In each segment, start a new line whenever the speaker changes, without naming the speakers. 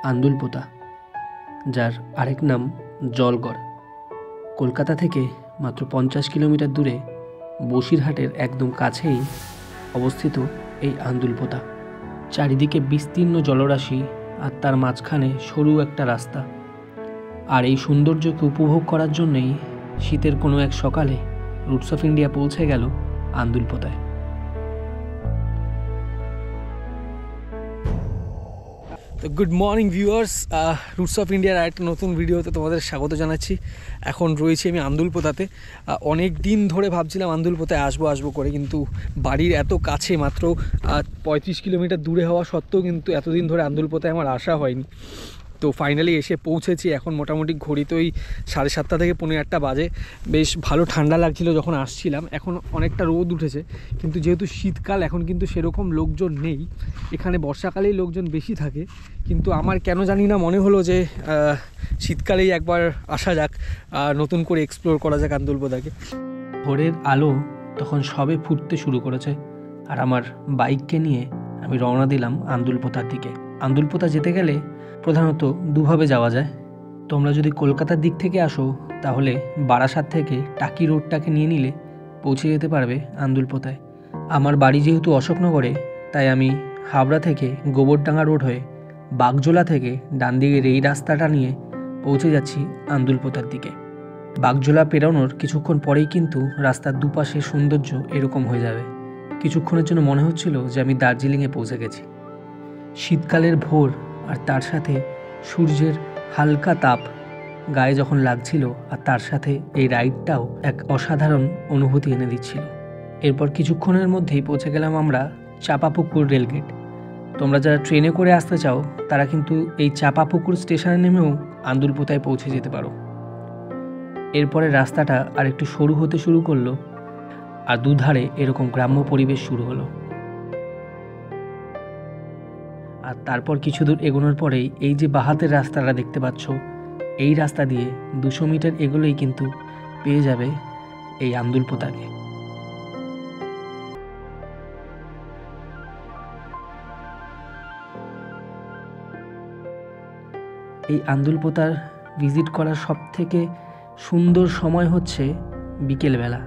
আন্দুলপোতা, যার আরেক নাম জলগড়। কলকাতা থেকে মাত্র 50 কিলোমিটার দূরে বসিরহাটের একদম কাছেই অবস্থিত এই আন্দুলপোতা। চারিদিকে বিস্তীর্ণ জলরাশি আর তার মাঝখানে সরু একটা রাস্তা। আর এই সৌন্দর্যকে উপভোগ করার জন্যেই শীতের কোনো এক সকালে রুটস অফ ইন্ডিয়া পৌঁছে গেল আন্দুলপোতায়। তো good morning viewers, roots of ইন্ডিয়ার একটা নতুন ভিডিওতে তোমাদের স্বাগত জানাচ্ছি। এখন রয়েছি আমি আন্দুলপোতাতে। অনেক দিন ধরে ভাবছিলাম আন্দুলপোতায় আসবো করে, কিন্তু বাড়ির এত কাছে, মাত্র 35 কিলোমিটার দূরে হওয়া সত্ত্বেও কিন্তু এতদিন ধরে আন্দুলপোতায় আমার আসা হয়নি। তো ফাইনালি এসে পৌঁছেছি। এখন মোটামুটি ঘড়িতেই 7:30 থেকে 8:45 বাজে। বেশ ভালো ঠান্ডা লাগছিল যখন আসছিলাম। এখন অনেকটা রোদ উঠেছে, কিন্তু যেহেতু শীতকাল এখন কিন্তু সেরকম লোকজন নেই। এখানে বর্ষাকালেই লোকজন বেশি থাকে, কিন্তু আমার কেন জানি না মনে হলো যে শীতকালেই একবার আসা যাক, নতুন করে এক্সপ্লোর করা যাক আন্দুলপোতাকে। ভোরের আলো তখন সবে ফুটতে শুরু করেছে, আর আমার বাইককে নিয়ে আমি রওনা দিলাম আন্দুলপোতার দিকে। আন্দুলপোতা যেতে গেলে প্রধানত দুভাবে যাওয়া যায়। তোমরা যদি কলকাতার দিক থেকে আসো তাহলে বারাসাত থেকে টাকি রোডটাকে নিয়ে নিলে পৌঁছে যেতে পারবে আন্দুলপোতায়। আমার বাড়ি যেহেতু অশোকনগরে, তাই আমি হাবড়া থেকে গোবরডাঙ্গা রোড হয়ে বাগজোলা থেকে ডান দিকের এই রাস্তাটা নিয়ে পৌঁছে যাচ্ছি আন্দুলপোতার দিকে। বাগজোলা পেরোনোর কিছুক্ষণ পরেই কিন্তু রাস্তার দুপাশে সৌন্দর্য এরকম হয়ে যাবে। কিছুক্ষণের জন্য মনে হচ্ছিল যে আমি দার্জিলিংয়ে পৌঁছে গেছি। শীতকালের ভোর আর তার সাথে সূর্যের হালকা তাপ গায়ে যখন লাগছিল, আর তার সাথে এই রাইডটাও এক অসাধারণ অনুভূতি এনে দিচ্ছিল। এরপর কিছুক্ষণের মধ্যেই পৌঁছে গেলাম আমরা চাপাপুকুর রেলগেট। তোমরা যারা ট্রেনে করে আসতে চাও তারা কিন্তু এই চাপাপুকুর স্টেশনে নেমেও আন্দুলপোতায় পৌঁছে যেতে পারো। এরপরে রাস্তাটা আর একটু সরু হতে শুরু করলো, আর দুধারে এরকম গ্রাম্য পরিবেশ শুরু হলো। আর তারপর কিছু দূর এগোনোর পরেই এই যে বাহাতের রাস্তাটা দেখতে পাচ্ছ, এই রাস্তা দিয়ে 200 মিটার এগোলেই কিন্তু পেয়ে যাবে এই আন্দুলপোতাকে। এই আন্দুলপোতার ভিজিট করার সবথেকে সুন্দর সময় হচ্ছে বিকেলবেলা।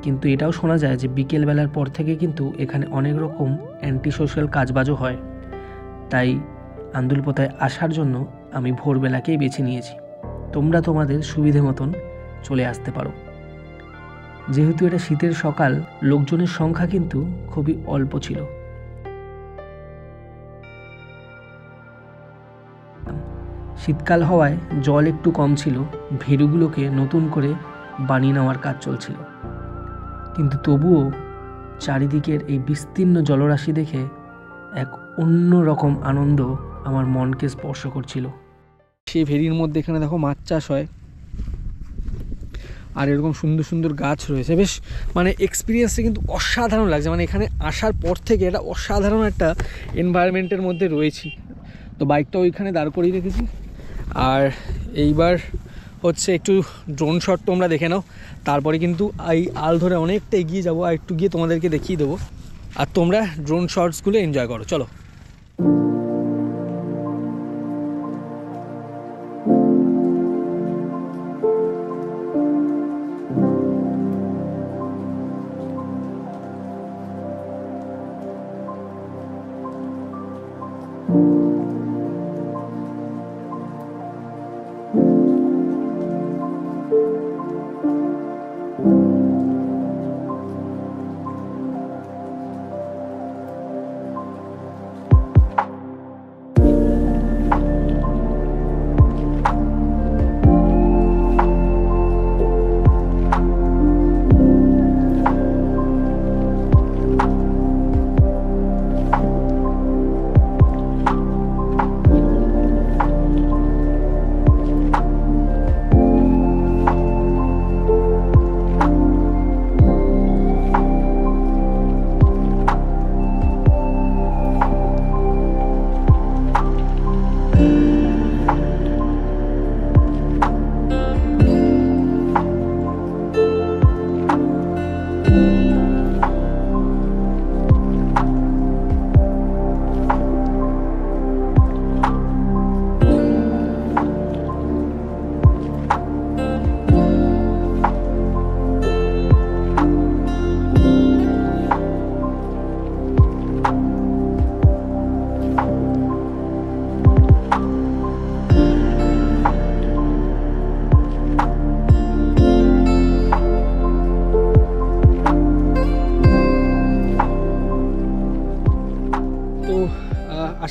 কিন্তু এটাও শোনা যায় যে বিকেলবেলার পর থেকে কিন্তু এখানে অনেক রকম অ্যান্টি সোশ্যাল কাজবাজও হয়। তাই আন্দুলপোতায় আসার জন্য আমি ভোরবেলাকেই বেছে নিয়েছি। তোমরা তোমাদের সুবিধে মতন চলে আসতে পারো। যেহেতু এটা শীতের সকাল, লোকজনের সংখ্যা কিন্তু খুবই অল্প ছিল। শীতকাল হওয়ায় জল একটু কম ছিল, ভেড়ুগুলোকে নতুন করে বানিয়ে নেওয়ার কাজ চলছিল। কিন্তু তবুও চারিদিকের এই বিস্তীর্ণ জলরাশি দেখে এক অন্য রকম আনন্দ আমার মনকে স্পর্শ করছিল। সেই ভেড়ির মধ্যে এখানে দেখো মাছ চাষ হয়, আর এরকম সুন্দর সুন্দর গাছ রয়েছে। বেশ মানে এক্সপিরিয়েন্সটা কিন্তু অসাধারণ লাগছে। মানে এখানে আসার পর থেকে এটা অসাধারণ একটা এনভায়রনমেন্টের মধ্যে রয়েছি। তো বাইকটাও ওইখানে দাঁড় করিয়ে রেখেছি। আর এইবার হচ্ছে একটু ড্রোন শট তোমরা দেখে নাও, তারপরে কিন্তু এই আল ধরে অনেকটা এগিয়ে যাবো, আর একটু গিয়ে তোমাদেরকে দেখিয়ে দেবো, আর তোমরা ড্রোন শটসগুলো এনজয় করো। চলো।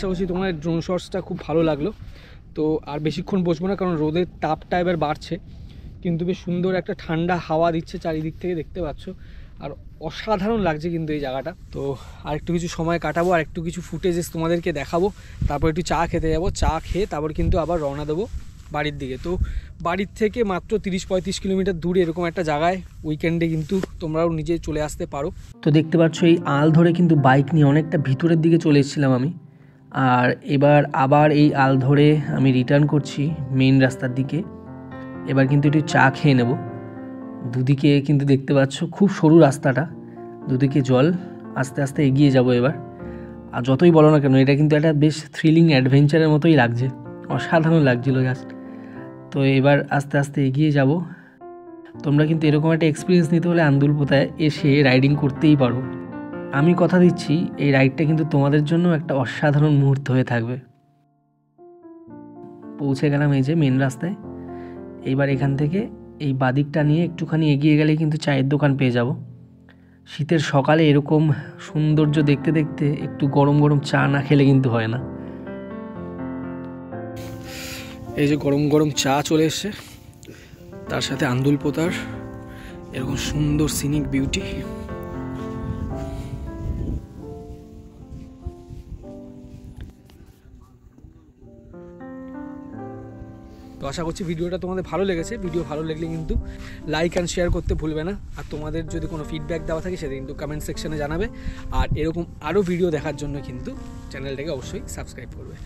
আশা করছি তোমার ড্রোন শটসটা খুব ভালো লাগলো। তো আর বেশিক্ষণ বসবো না, কারণ রোদের তাপটা এবার বাড়ছে, কিন্তু বেশ সুন্দর একটা ঠান্ডা হাওয়া দিচ্ছে চারিদিক থেকে, দেখতে পাচ্ছ। আর অসাধারণ লাগছে কিন্তু এই জায়গাটা। তো আর একটু কিছু সময় কাটাবো, আর একটু কিছু ফুটেজেস তোমাদেরকে দেখাবো, তারপর একটু চা খেতে যাবো। চা খেয়ে তারপর কিন্তু আবার রওনা দেবো বাড়ির দিকে। তো বাড়ির থেকে মাত্র 30-35 কিলোমিটার দূরে এরকম একটা জায়গায় উইকেন্ডে কিন্তু তোমরাও নিজে চলে আসতে পারো। তো দেখতে পাচ্ছ এই আল ধরে কিন্তু বাইক নিয়ে অনেকটা ভিতরের দিকে চলে এসেছিলাম আমি, আর এবার আবার এই আল ধরে আমি রিটার্ন করছি মেইন রাস্তার দিকে। এবার কিন্তু একটু চা খেয়ে নেব। দুদিকে কিন্তু দেখতে পাচ্ছ খুব সরু রাস্তাটা, দুদিকে জল, আস্তে আস্তে এগিয়ে যাব এবার। আর যতই বলো না কেন, এটা কিন্তু একটা বেশ থ্রিলিং অ্যাডভেঞ্চারের মতোই লাগছে, অসাধারণ লাগছিল জাস্ট। তো এবার আস্তে আস্তে এগিয়ে যাব। তোমরা কিন্তু এরকম একটা এক্সপিরিয়েন্স নিতে হলে আন্দুলপোতায় এসে রাইডিং করতেই পারো। আমি কথা দিচ্ছি এই রাইডটা কিন্তু তোমাদের জন্য একটা অসাধারণ মুহূর্ত হয়ে থাকবে। পৌঁছে গেলাম এই যে মেন রাস্তায়। এইবার এখান থেকে এই বাদিকটা নিয়ে একটুখানি এগিয়ে গেলে কিন্তু চায়ের দোকান পেয়ে যাব। শীতের সকালে এরকম সৌন্দর্য দেখতে দেখতে একটু গরম গরম চা না খেলে কিন্তু হয় না। এই যে গরম গরম চা চলে এসছে, তার সাথে আন্দুলপোতার এরকম সুন্দর সিনিক বিউটি। তো আশা করছি ভিডিওটা তোমাদের ভালো লেগেছে। ভিডিও ভালো লাগলে কিন্তু লাইক অ্যান্ড শেয়ার করতে ভুলবে না। আর তোমাদের যদি কোনো ফিডব্যাক দেওয়া থাকে সেটা কিন্তু কমেন্ট সেকশনে জানাবে। আর এরকম আরও ভিডিও দেখার জন্য কিন্তু চ্যানেলটাকে অবশ্যই সাবস্ক্রাইব করবে।